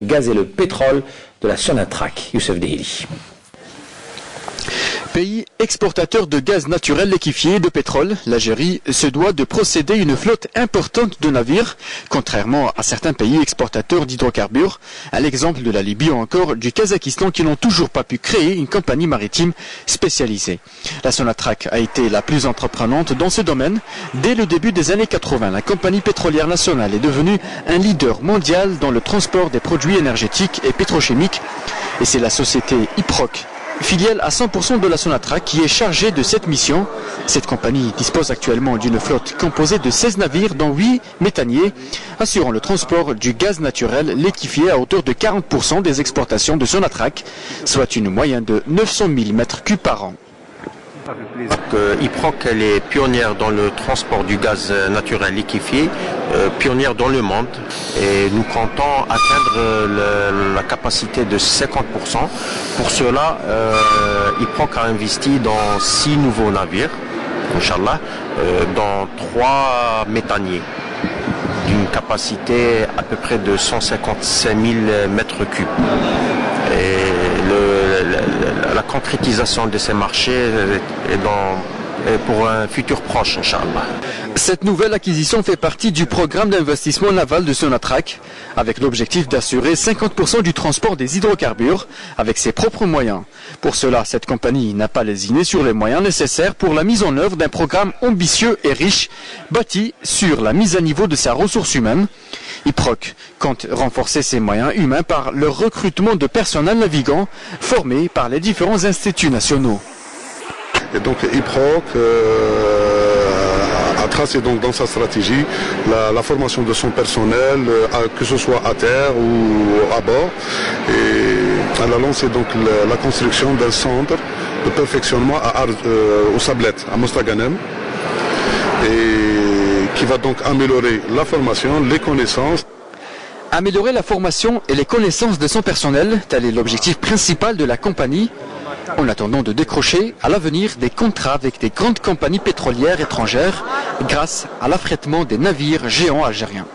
Gaz et le pétrole de la Sonatrach. Youssef Dehili. Pays exportateur de gaz naturel liquéfié et de pétrole, l'Algérie se doit de procéder à une flotte importante de navires, contrairement à certains pays exportateurs d'hydrocarbures, à l'exemple de la Libye ou encore du Kazakhstan qui n'ont toujours pas pu créer une compagnie maritime spécialisée. La Sonatrach a été la plus entreprenante dans ce domaine. Dès le début des années 80, la compagnie pétrolière nationale est devenue un leader mondial dans le transport des produits énergétiques et pétrochimiques. Et c'est la société Iproc, filiale à 100% de la Sonatrach, qui est chargée de cette mission. Cette compagnie dispose actuellement d'une flotte composée de 16 navires, dont 8 méthaniers, assurant le transport du gaz naturel liquéfié à hauteur de 40% des exportations de Sonatrach, soit une moyenne de 900 000 m3 par an. Iproc, elle est pionnière dans le transport du gaz naturel liquéfié, pionnière dans le monde, et nous comptons atteindre la capacité de 50%. Pour cela, Iproc a investi dans 6 nouveaux navires, Inch'Allah, dans 3 méthaniers, d'une capacité à peu près de 155 000 m3. Et la concrétisation de ces marchés est pour un futur proche, Inch'Allah. Cette nouvelle acquisition fait partie du programme d'investissement naval de Sonatrach, avec l'objectif d'assurer 50% du transport des hydrocarbures avec ses propres moyens. Pour cela, cette compagnie n'a pas lésiné sur les moyens nécessaires pour la mise en œuvre d'un programme ambitieux et riche, bâti sur la mise à niveau de sa ressource humaine. Iproc compte renforcer ses moyens humains par le recrutement de personnel navigant formé par les différents instituts nationaux. Et donc Iproc a tracé donc dans sa stratégie la formation de son personnel, que ce soit à terre ou à bord. Et elle a lancé donc la construction d'un centre de perfectionnement aux Sablettes, à Mostaganem, et qui va donc améliorer la formation, les connaissances. Améliorer la formation et les connaissances de son personnel, tel est l'objectif principal de la compagnie, en attendant de décrocher à l'avenir des contrats avec des grandes compagnies pétrolières étrangères grâce à l'affrètement des navires géants algériens.